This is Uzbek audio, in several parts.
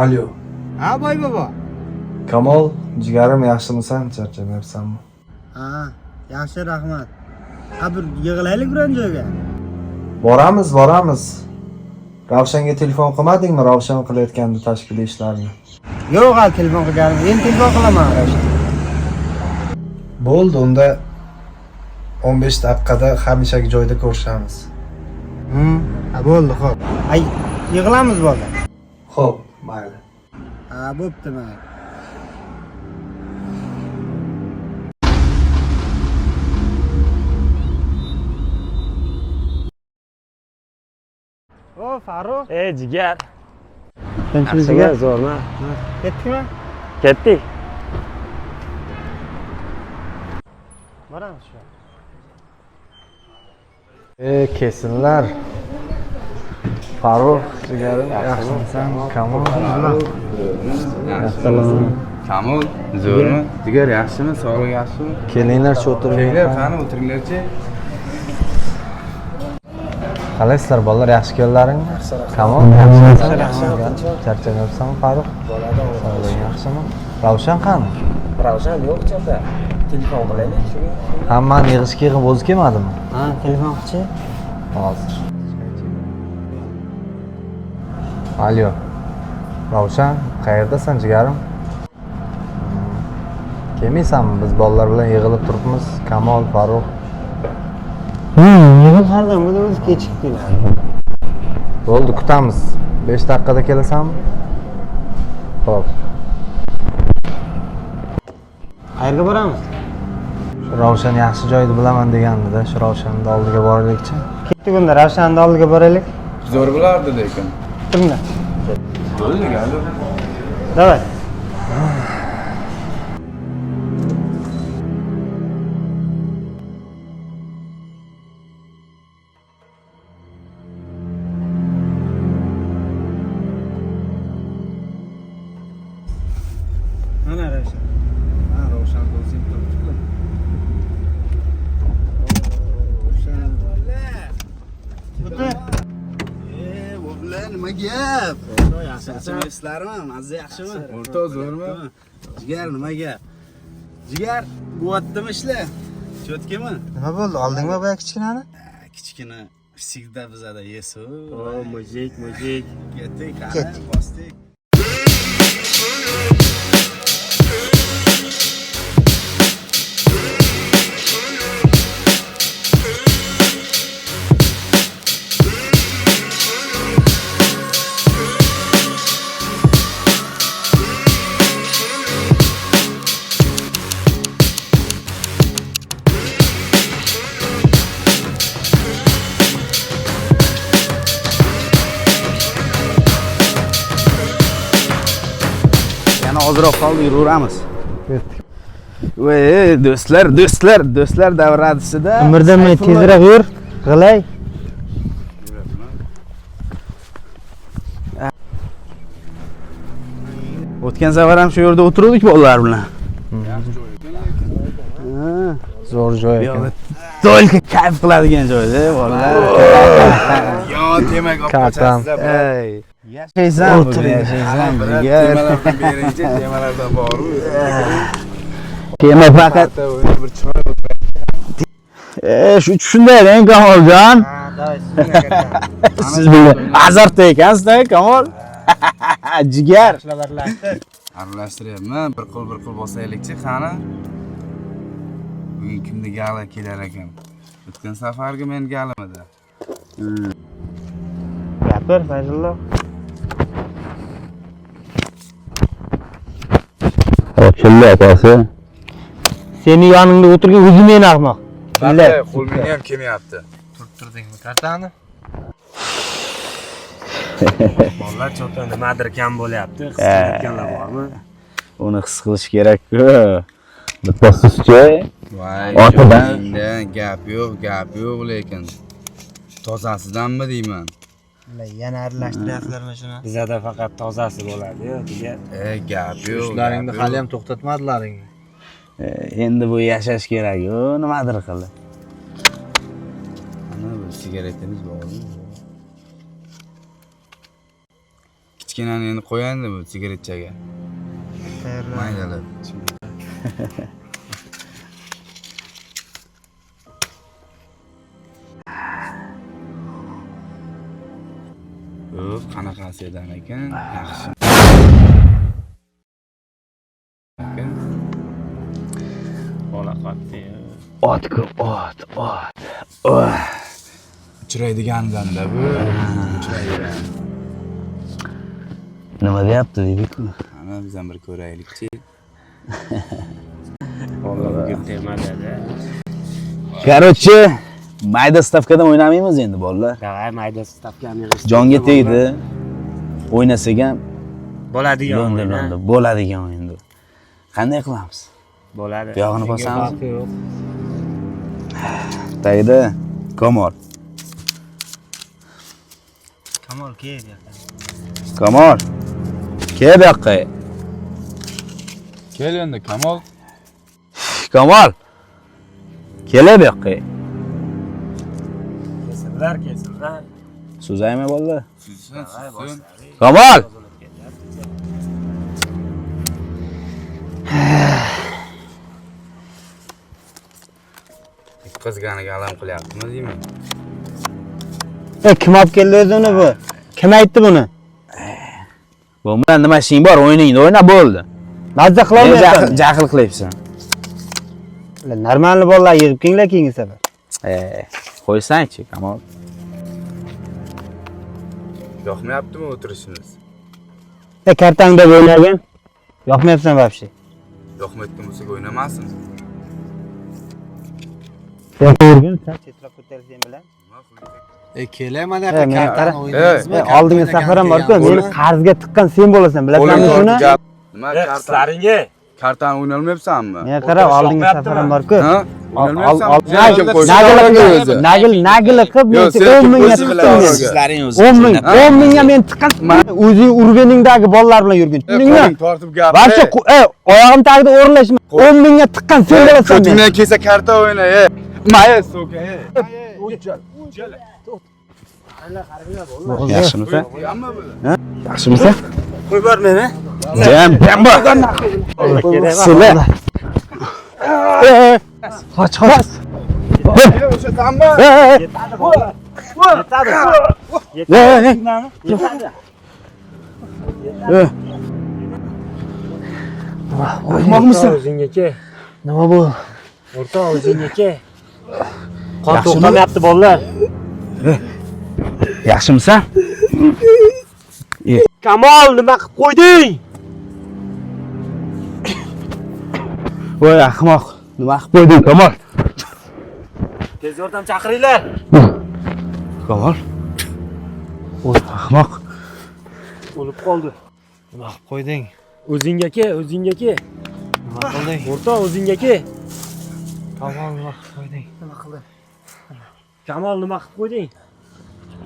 Alo. Ha boy bobo. Kamol, jigarim yaxshimisan? Charchamayapsanmi? Ha, yaxshi rahmat. Ha bir yig'laylik biron joyga. Boramiz. Ravshanga telefon qilmadingmi? Ravshan qilayotgandi tashkiliy ishlarni. Yo'q, hali telefon qilganim. Endi telefon qilaman. Bo'ldi, unda 15 daqiqada hamishagi joyda ko'rishamiz. Ha bo'ldi, xo'p. Ay, yig'lamiz bo'ldi. Xo'p, mayli. Ha, bo'pti, mayli. O, Farruh. Jigar. Tinchmi Jigar? Zo'rmi? Ketdikmi? Ketdik. Boramiz shu. Kesinlar. Farruh, jigarim yaxshimisan? Kamol. Assalomu Kamol, zo'rmi? Jigar yaxshimi? Sog'lik yaxshimi? Kelinglar, shu o'tiringlar. Kelinglar, qani o'tiringlar-chi. Qalaysizlar bolalar, yaxshi keldilaringmi? Kamol, yaxshimisan? Charchamayapsanmi, Farruh? Sog'lig'ing yaxshimi? Ravshan qani? Ravshan yo'q chapa. Telefon qilaylik shuga. Hammani yig'ishga yig'ib o'zi kelmadimi? Ha, telefon qilchi. Hozir. Alo. Ravshan, qayerdasan jigarim? Kelmaysanmi? Biz bolalar bilan yig'ilib turibmiz. Kamol, Farruh. Yig'il hardan o'zimiz kechikib keladi. Bo'ldi, kutamiz. 5 daqiqada kelasanmi? Xo'p. Qayerga boramiz? Shu Ravshan yaxshi joyni bilaman degandi-da, shu Ravshanning oldiga boraylikchi. Ketdik unda, Ravshanning oldiga boraylik. Zo'r bo'lardi lekin. Kimda? Bo'ldi, galo. Davay. Mana Ravshan. Ha, Ravshan do'stim turibdi. O'g'lar nima gap? Yaxshimisizlarmi? Mazza yaxshimi? O'rta zo'rmi? Jigar nima gap? Jigar bo'yatdimi ishlar? Cho'tkimi? Nima bo'ldi? Oldingmi boya kichkinani? Kichkina всегда bizada yesu. O, mujik. Ketdik, Ket. qani bosdik. Yana ozroq qoldi, yuraveramiz. Voy, do'stlar davradisida. Qimirdanmay tezroq yur. G'ilay. O'tgan safar ham shu yerda o'tirdik bolalar bilan. Zo'r joy ekan. To'lka kayf qiladigan joyda bolalar. Yo, demak, Katam. Ey, yashaysan, yashaysan. Temalardan berinchi, temalardan boru. Tema faqat Bir chiroyli shu shunday deng Kamoljon. Siz bilan azartda ekansiz-da, Kamol. Jigar. aralashtiryapman. Bir qo'l bosaylikchi, qani. Bugun kimni gala kelar ekan? O'tgan safargi men galimida. Gapir, Fayzullo. Shunday apasi. Seni yoningda o'tirgan o'zim men ahmoq. Bilay, qo'limga ham kelmayapti. Turtdingmi kartani? Bolalar cho'ta nimadir kam bo'lyapti. His qilayotganlar bormi? Uni his qilish kerak-ku. Bitta sizchi. Voy, Otadan. gap yo'q lekin. Tozasidanmi deyman? Yana aralashtiryapsizlarmi shuni? Bizada faqat tozasi bo'ladi-yu, jigar. Gap yo'q. Ishlaringni hali ham to'xtatmadilaringmi? Endi bu yashash kerak-ku, nimadir qildi. Ana bu sigaretimiz bormi? kichkinani endi qo'yandi bu sigaretchaga. Maydalab. Qanaqasi edan ekan? Yaxshi. Bola qotdi. Otku ot. Uchraydigan-da bu. Uchraydigan. Nima deyapti deydi-ku. Ana biz ham bir ko'raylik-chi. Bola bugun temada. Короче, mayda stavkadan o'ynamaymiz endi bolalar. Davay mayda stavkani yig'ish. Jonga tegdi. O'ynasak ham Bo'ladigan o'yin. bo'ladi. Bo'ladigan o'yin. Qanday qilamiz? Bo'ladi. Buyog'ini bosamiz. Tagida Komor. Kamol kel bu yoqqa. Komor. Kel bu yoqqa. Kel endi Kamol. Komol. Kel bu yoqqa. Kesillar. So'zaymi bolalar? Suzsin. Komol. Qizganiga alam qilyaptimi deymi? Kim olib keldi o'zini bu? Kim aytdi buni? Bo'lmadi, nima ishing bor? O'yningni o'yna bo'ldi. Mazza qilavermaysan. Jahl qilyapsan. Normalni bolalar yig'ib kelinglar keyingi safar. Qo'ysang-chi, Kamol. Yoqmayaptimi o'tirishimiz? Kartangda o'ynagan. Yoqmayapsan вообще. Yoqmayotgan bo'lsa o'ynamasin. O'rgin, chetroq ko'tarishing bilan. Kelamada men qara. o'ynaymiz. Oldingi safar ham bor-ku, meni qarzga tiqqan sen bo'lasan, bilasanmi shuni? Nima Islaringga. kartani o'ynolmayapsanmi? Men qara, oldingi safar ham bor-ku. Ha? O'ynolmayapsanmi? Nagil qilib, men 10 mingga tiqqan. Sizlaring o'zi. 10 mingga men tiqqan. O'zing urganingdagi bolalar bilan yurgin. Tushundingmi? Tortib gap. Barcha oyog'im tagida o'rlashma. 10 mingga tiqqan sen bo'lasan. Ko'tingdan kelsa karta o'yna, Maya so'ka, Yaxshimisa? Hamma bu. Yaxshimisa? Qo'y bor meni. Jam bor. Sizlar. Qoch. O'sha tanba. Qo'ymoqmisan? O'zingga ke. Nima bu? O'rta o'zingga ke. Qon to'xtamayapti bolalar. Yaxshimisa? Kamol, nima qilib qo'yding? Voy ahmoq, nima qilib qo'yding, Kamol? Tez yordam chaqiringlar. Kamol. Voy ahmoq. O'lib qoldi. Nima qilib qo'yding? O'zingga ke. Nima qilding? O'rta o'zingga ke. Kamol nima qilib qo'yding? Kamol, nima qilib qo'yding?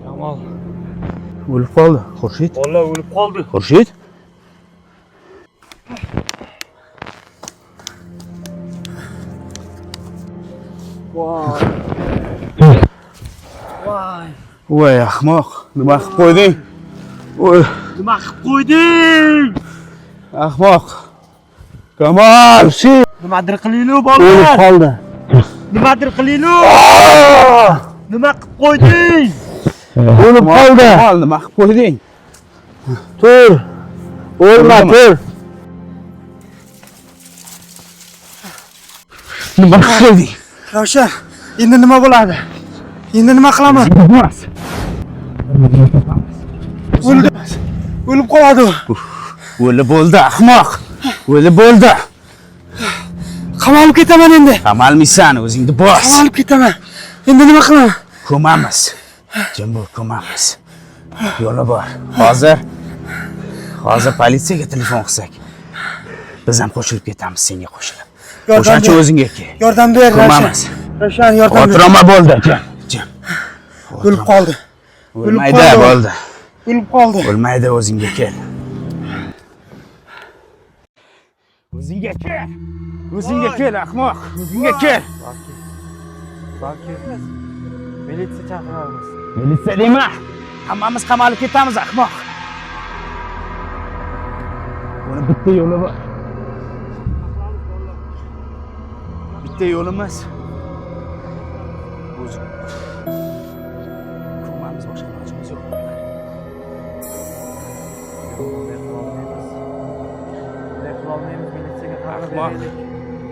Kamol. O'lib qoldi, Xurshid. Bolalar o'lib qoldi. Xurshid? Voy ahmoq, nima qilib qo'yding? Voy Nima qilib qo'yding? ahmoq. Kamol, Xurshid Nimadir qilinglar O'lib bolalar. qoldi. Nimadir qilinglar. Nima qilib qo'yding? O'lib qoldi. Kamol, nima qilib qo'yding? Tur. O'lma, tur. Nima qilib qo'yding? Ravshan, endi nima bo'ladi? Endi nima qilaman? O'ldi. O'lib qoladi u. O'lib bo'ldi, ahmoq. O'lib bo'ldi. Qamalib ketaman endi. Qamalmaysan, o'zingni bos. Qamalib ketaman. Endi nima qilaman? Ko'mamiz. Jim bo'l, ko'mamiz. Yo'li bor. Hozir politsiyaga telefon qilsak, biz ham qo'shilib ketamiz senga qo'shilib. O'shancha o'zingga kel. Yordam ber, Ko'mamiz. Ravshan, yordam ber. Xotirama bo'ldi, jim. O'lib qoldi. O'lmaydi, bo'ldi. O'lib qoldi. O'lmaydi, o'zingga kel. O'zingga kel. O'zingga kel, ahmoq. O'zingga kel. Militsiya chaqiramiz. Militsiya dema. Hammamiz qamalib ketamiz, ahmoq. Buni bitta yo'li bor. Bitta yo'limiz. O'zi. Ko'mamiz boshqa ilojimiz yo'q.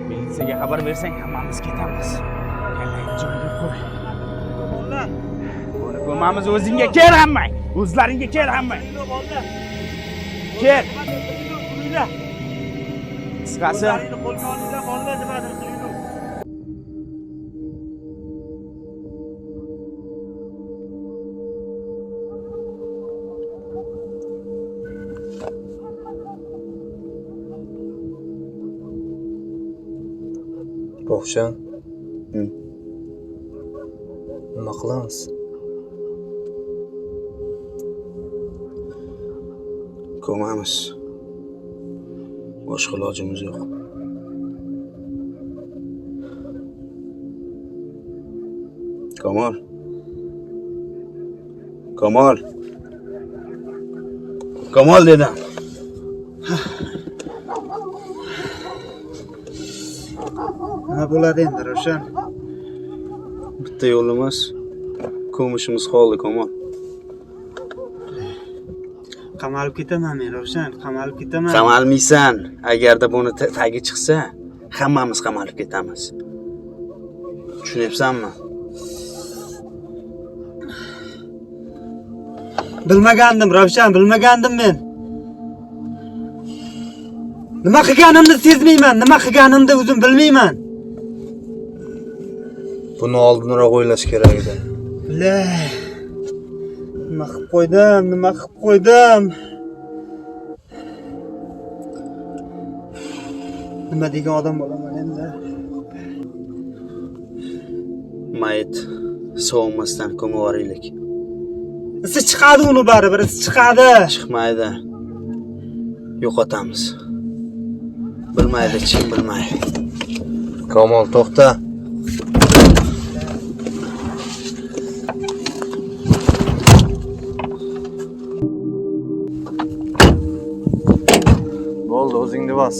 Militsiyaga xabar bersang hammamiz ketamiz. Kallangni joyiga qo'y. Buni ko'mamiz, o'zingga kel hammang. O'zlaringga kel hammang. Kel. Qisqasi. Ravshan. Nima qilamiz? Ko'mamiz. Boshqa ilojimiz yo'q. Kamol. Kamol. Kamol dedim. Nima bo'ladi endi, Ravshan? Bitta yo'limiz, ko'mishimiz qoldi, Kamol. Qamalib ketaman men, Ravshan, qamalib ketaman. Qamalmaysan. Agarda buni tagi chiqsa, hammamiz qamalib ketamiz. Tushunyapsanmi? Bilmagandim, Ravshan, bilmagandim men. Nima qilganimni sezmayman, nima qilganimni o'zim bilmayman. Buni oldinroq o'ylash kerak edi. Nima qilib qo'ydim? Nima degan odam bo'laman endi? Mayit sovumasdan ko'mib yuboraylik. Isi chiqadi uni baribir, isi chiqadi. Chiqmaydi. Yo'qotamiz. Bilmaydi, kim bilmaydi. Kamol, to'xta. Bo'ldi, o'zingni bos.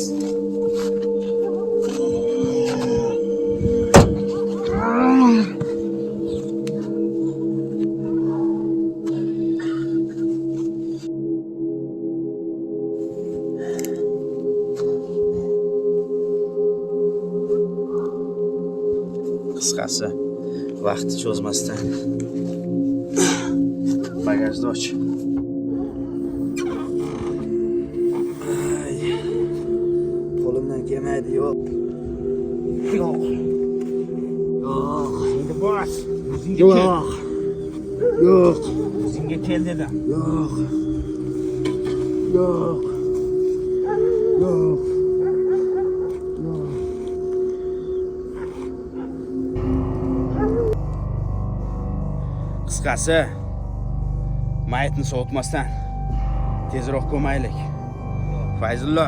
Qisqasi, vaqtni cho'zmasdan bagajni och. Qo'limdan kelmaydi, yo'q. Endi bos. Yo'q. O'zingga kel dedim. Yo'q. Qisqasi, mayitni sovutmasdan tezroq ko'maylik. Fayzullo.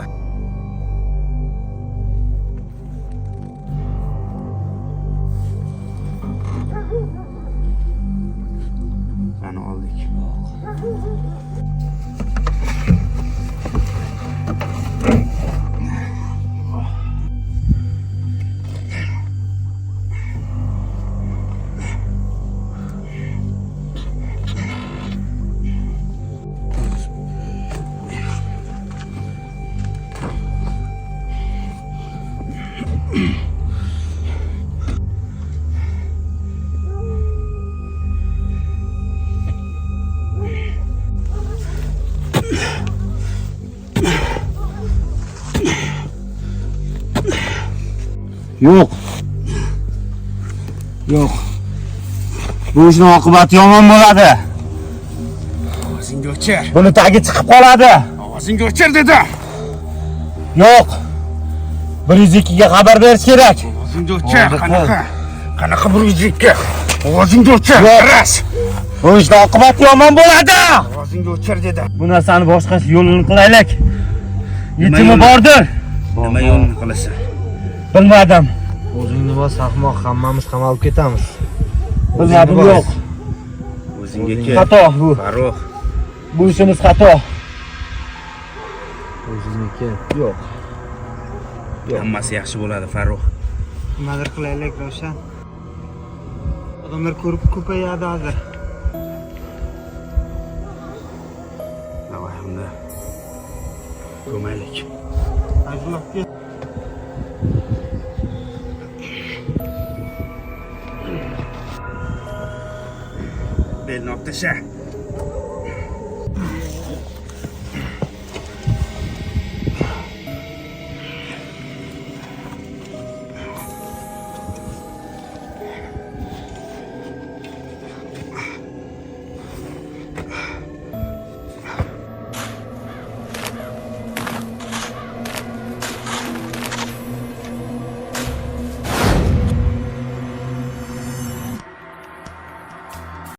Qani oldik. Yo'q. Bu ishning oqibati yomon bo'ladi. Ovozingni o'chir. Buni tagi chiqib qoladi. Ovozingni o'chir dedim. Yo'q. 102 ga xabar berish kerak. Ovozingni o'chir. Qanaqa 102? Ovozingni o'chir. Ras. Bu ishning oqibati yomon bo'ladi. Ovozingni o'chir dedim. Bu narsani boshqa yo'lini qilaylik. Yetimi bordir. Nima yo'lni qilasan? Bilmadim. O'zingni bos, ahmoq, hammamiz qamalib ketamiz. Bilmadim, yo'q. O'zingga kel. Xato bu. Farruh. Bu ishimiz xato. O'zingni meniki. Yo'q. Hammasi yaxshi bo'ladi, Farruh. Nimadir qilaylik, Ravshan. Odamlar ko'rib ko'payadi hozir. Davay, unda ko'maylik. Ajralib ket. Belni olib tasha.